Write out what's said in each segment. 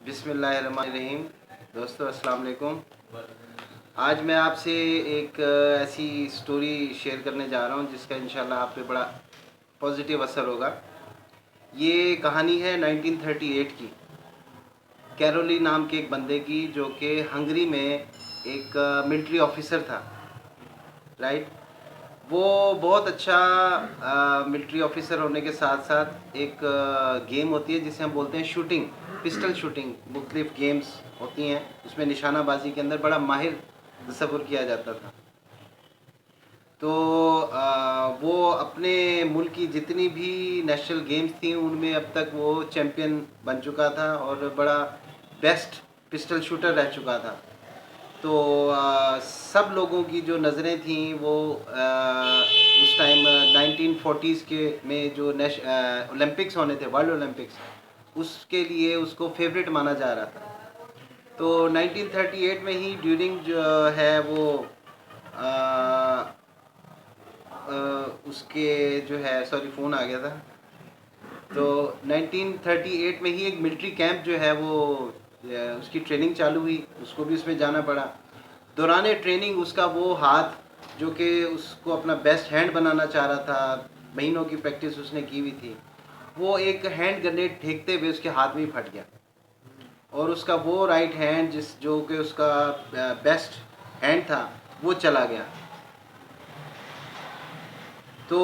बिस्मिल्लाहिर्रहमानिर्रहीम। दोस्तों अस्सलाम वालेकुम। आज मैं आपसे एक ऐसी स्टोरी शेयर करने जा रहा हूँ जिसका इंशाल्लाह आप पे बड़ा पॉजिटिव असर होगा। ये कहानी है 1938 की, कैरोली नाम के एक बंदे की, जो कि हंगरी में एक मिलिट्री ऑफिसर था। राइट। वो बहुत अच्छा मिलिट्री ऑफिसर होने के साथ साथ एक गेम होती है जिसे हम बोलते हैं शूटिंग, पिस्टल शूटिंग। मुख्तलिफ गेम्स होती हैं, उसमें निशानाबाजी के अंदर बड़ा माहिर तस्वुर किया जाता था। तो वो अपने मुल्क की जितनी भी नेशनल गेम्स थी उनमें अब तक वो चैम्पियन बन चुका था और बड़ा बेस्ट पिस्टल शूटर रह चुका था। तो सब लोगों की जो नज़रें थीं वो उस टाइम 1940s के में जो ओलंपिक्स होने थे, वर्ल्ड ओलंपिक्स, उसके लिए उसको फेवरेट माना जा रहा था। तो 1938 में ही ड्यूरिंग जो है वो उसके जो है, सॉरी फ़ोन आ गया था। तो 1938 में ही एक मिलिट्री कैंप जो है वो उसकी ट्रेनिंग चालू हुई, उसको भी उसमें जाना पड़ा। दौरान ट्रेनिंग उसका वो हाथ, जो कि उसको अपना बेस्ट हैंड बनाना चाह रहा था, महीनों की प्रैक्टिस उसने की हुई थी, वो एक हैंड ग्रेनेड फेंकते हुए उसके हाथ में ही फट गया और उसका वो राइट हैंड जो कि उसका बेस्ट हैंड था वो चला गया। तो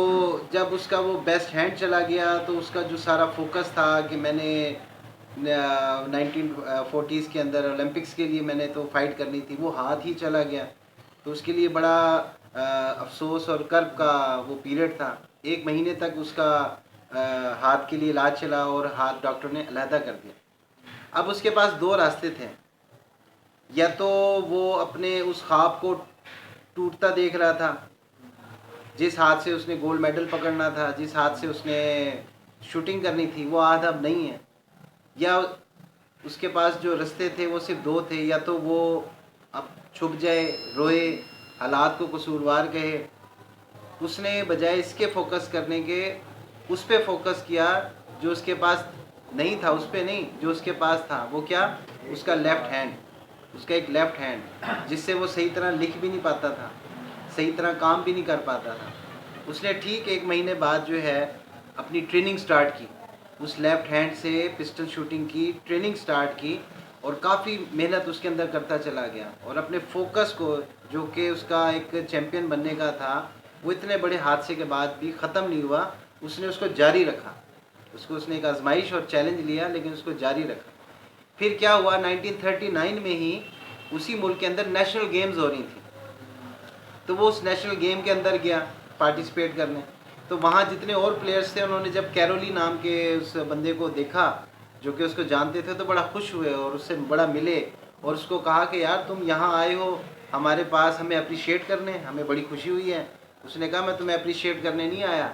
जब उसका वो बेस्ट हैंड चला गया तो उसका जो सारा फोकस था कि मैंने 1940s के अंदर ओलंपिक्स के लिए मैंने तो फाइट करनी थी, वो हाथ ही चला गया। तो उसके लिए बड़ा अफसोस और कर्ब का वो पीरियड था। 1 महीने तक उसका हाथ के लिए इलाज चला और हाथ डॉक्टर ने अलहदा कर दिया। अब उसके पास दो रास्ते थे, या तो वो अपने उस ख्वाब को टूटता देख रहा था, जिस हाथ से उसने गोल्ड मेडल पकड़ना था, जिस हाथ से उसने शूटिंग करनी थी, वो हाथ अब नहीं है। या उसके पास जो रास्ते थे वो सिर्फ दो थे, या तो वो अब छुप जाए, रोए, हालात को कसूरवार कहे। उसने बजाय इसके फोकस करने के उस पे फोकस किया जो उसके पास नहीं था, उस पे नहीं, जो उसके पास था। वो क्या? उसका लेफ़्ट हैंड, उसका एक लेफ़्ट हैंड, जिससे वो सही तरह लिख भी नहीं पाता था, सही तरह काम भी नहीं कर पाता था। उसने ठीक 1 महीने बाद जो है अपनी ट्रेनिंग स्टार्ट की, उस लेफ़्ट हैंड से पिस्टल शूटिंग की ट्रेनिंग स्टार्ट की और काफ़ी मेहनत उसके अंदर करता चला गया और अपने फोकस को, जो कि उसका एक चैम्पियन बनने का था, वो इतने बड़े हादसे के बाद भी ख़त्म नहीं हुआ, उसने उसको जारी रखा। उसको उसने एक आजमाइश और चैलेंज लिया, लेकिन उसको जारी रखा। फिर क्या हुआ, 1939 में ही उसी मुल्क के अंदर नेशनल गेम्स हो रही थी, तो वो उस नेशनल गेम के अंदर गया पार्टिसिपेट करने। तो वहाँ जितने और प्लेयर्स थे, उन्होंने जब कैरोली नाम के उस बंदे को देखा, जो कि उसको जानते थे, तो बड़ा खुश हुए और उससे बड़ा मिले और उसको कहा कि यार तुम यहाँ आए हो हमारे पास हमें अप्रिशिएट करने, हमें बड़ी खुशी हुई है। उसने कहा मैं तुम्हें अप्रिशिएट करने नहीं आया,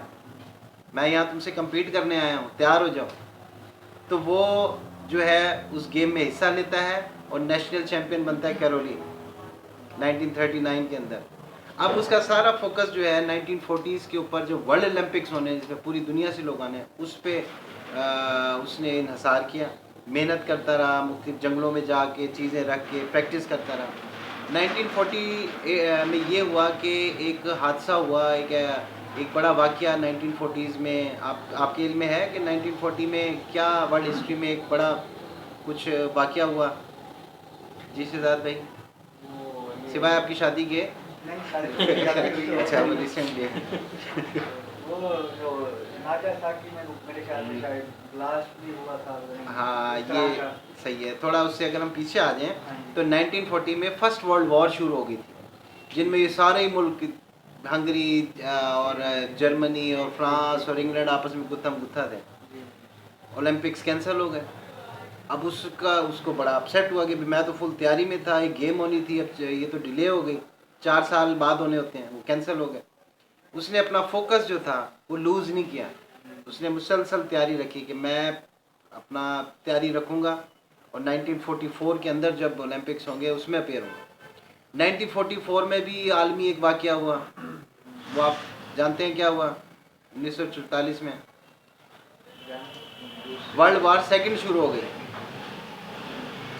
मैं यहाँ तुमसे कम्पीट करने आया हूँ, तैयार हो जाओ। तो वो जो है उस गेम में हिस्सा लेता है और नेशनल चैम्पियन बनता है कैरोली 1939 के अंदर। अब उसका सारा फोकस जो है 1940s के ऊपर, जो वर्ल्ड ओलंपिक्स होने जिसमें पूरी दुनिया से लोग आने, उस पर उसने इन्हसार किया, मेहनत करता रहा, मुख्तलिफ जंगलों में जाके चीज़ें रख के प्रैक्टिस करता रहा। 1940 में ये हुआ कि एक हादसा हुआ, एक बड़ा वाक़या 1940s में। आपके इल्म में है कि 1940 में क्या वर्ल्ड हिस्ट्री में एक बड़ा कुछ वाक़या हुआ? जी सिद्धार्थ भाई, सिवाय आपकी शादी के। अच्छा, वो रिसेंटली वो जो नागासाकी में मेरे ख्याल से शायद ब्लास्ट भी हुआ था। हाँ, इस तरह ये का। सही है। थोड़ा उससे अगर हम पीछे आ जाएं हाँ तो 1940 में फर्स्ट वर्ल्ड वॉर शुरू हो गई थी, जिनमें ये सारे ही मुल्क, हंगरी और जर्मनी और फ्रांस और इंग्लैंड आपस में गुत्थम गुत्था थे। जी। ओलंपिक्स कैंसिल हो गए। अब उसको बड़ा अपसेट हुआ कि मैं तो फुल तैयारी में था, एक गेम होनी थी, अब ये तो डिले हो गई, 4 साल बाद होने होते हैं, वो कैंसिल हो गए। उसने अपना फोकस जो था वो लूज़ नहीं किया, उसने मुसलसल तैयारी रखी कि मैं अपना तैयारी रखूँगा और 1944 के अंदर जब ओलंपिक्स होंगे उसमें अपेयर होंगे। 1944 में भी आलमी एक वाक़या हुआ, वो आप जानते हैं क्या हुआ? 1944 में वर्ल्ड वार सेकंड शुरू हो गई।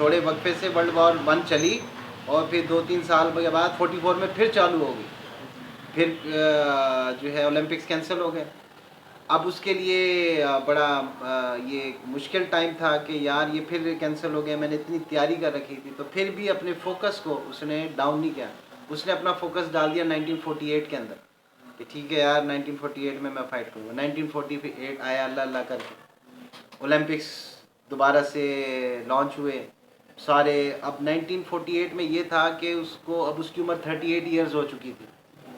थोड़े वक्फे से वर्ल्ड वॉर 1 चली और फिर 2-3 साल के बाद 44 में फिर चालू हो गई। फिर जो है ओलंपिक्स कैंसिल हो गए। अब उसके लिए बड़ा ये मुश्किल टाइम था कि यार ये फिर कैंसिल हो गया, मैंने इतनी तैयारी कर रखी थी। तो फिर भी अपने फोकस को उसने डाउन नहीं किया, उसने अपना फोकस डाल दिया 1948 के अंदर कि ठीक है यार 1948 में मैं फ़ाइट करूँगा। 1948 आया अल्लाह अल्लाह करके, ओलंपिक्स दोबारा से लॉन्च हुए सारे। अब 1948 में ये था कि उसको अब उसकी उम्र 38 ईयर्स हो चुकी थी।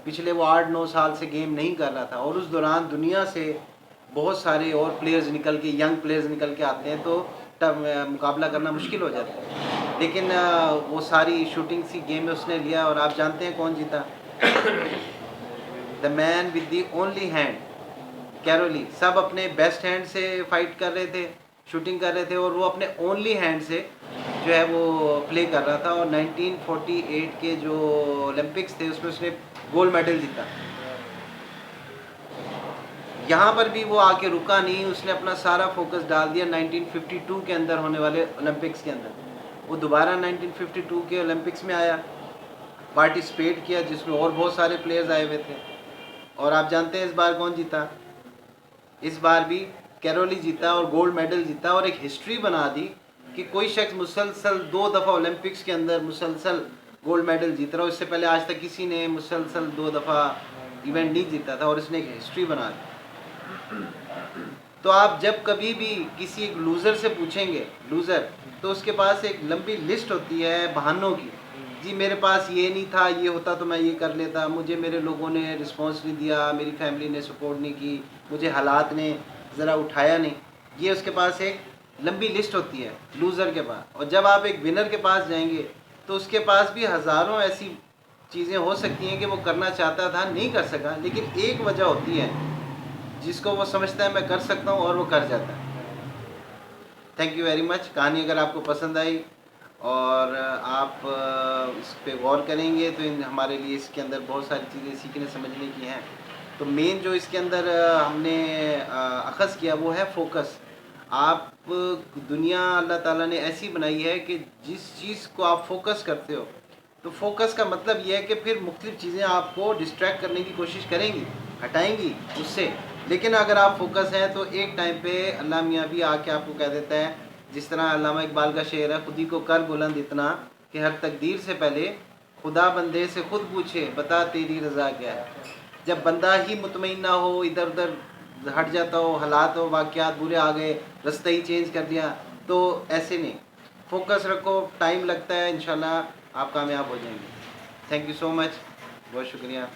पिछले वो 8-9 साल से गेम नहीं कर रहा था और उस दौरान दुनिया से बहुत सारे और प्लेयर्स निकल के, यंग प्लेयर्स निकल के आते हैं, तो तब मुकाबला करना मुश्किल हो जाता है। लेकिन वो सारी शूटिंग सी गेम में उसने लिया और आप जानते हैं कौन जीता? The man with the only hand, Caroli. सब अपने बेस्ट हैंड से फाइट कर रहे थे, शूटिंग कर रहे थे, और वो अपने ओनली हैंड से जो है वो प्ले कर रहा था। और 1948 के जो ओलंपिक्स थे उसमें उसने गोल्ड मेडल जीता। यहाँ पर भी वो आके रुका नहीं, उसने अपना सारा फोकस डाल दिया 1952 के अंदर होने वाले ओलंपिक्स के अंदर। वो दोबारा 1952 के ओलंपिक्स में आया, पार्टिसिपेट किया, जिसमें और बहुत सारे प्लेयर्स आए हुए थे। और आप जानते हैं इस बार कौन जीता? इस बार भी कैरोली जीता और गोल्ड मेडल जीता, और एक हिस्ट्री बना दी कि कोई शख्स मुसलसल 2 दफ़ा ओलंपिक्स के अंदर मुसलसल गोल्ड मेडल जीत रहा हो। इससे पहले आज तक किसी ने मुसलसल 2 दफ़ा इवेंट नहीं जीता था, और इसने एक हिस्ट्री बना दी। तो आप जब कभी भी किसी एक लूज़र से पूछेंगे, लूज़र, तो उसके पास एक लंबी लिस्ट होती है बहानों की। जी मेरे पास ये नहीं था, ये होता तो मैं ये कर लेता, मुझे मेरे लोगों ने रिस्पॉन्स नहीं दिया, मेरी फैमिली ने सपोर्ट नहीं की, मुझे हालात ने ज़रा उठाया नहीं। ये उसके पास एक लंबी लिस्ट होती है लूज़र के पास। और जब आप एक विनर के पास जाएंगे तो उसके पास भी हज़ारों ऐसी चीज़ें हो सकती हैं कि वो करना चाहता था, नहीं कर सका, लेकिन एक वजह होती है जिसको वो समझता है मैं कर सकता हूँ, और वो कर जाता है। Thank you very much. कहानी अगर आपको पसंद आई और आप इस पे गौर करेंगे तो हमारे लिए इसके अंदर बहुत सारी चीज़ें सीखने समझने की हैं। तो मेन जो इसके अंदर हमने अख़ज़ किया वो है फोकस। आप दुनिया अल्लाह ताला ने ऐसी बनाई है कि जिस चीज़ को आप फोकस करते हो, तो फोकस का मतलब ये है कि फिर मुख्तलिफ़ चीज़ें आपको डिस्ट्रैक्ट करने की कोशिश करेंगी, हटाएंगी उससे। लेकिन अगर आप फोकस हैं तो एक टाइम पे अल्लाह मियाँ भी आके आपको कह देता है, जिस तरह अल्लामा इकबाल का शेर है, खुद ही को कर बुलंद इतना कि हर तकदीर से पहले खुदा बंदे से खुद पूछे बता तेरी रज़ा क्या है। जब बंदा ही मुतमईन ना हो, इधर उधर हट जाता हो, हालात हो, वाक़यात बुरे आ गए, रास्ता ही चेंज कर दिया, तो ऐसे नहीं। फोकस रखो, टाइम लगता है, इंशाल्लाह आप कामयाब हो जाएंगे। थैंक यू सो मच, बहुत शुक्रिया।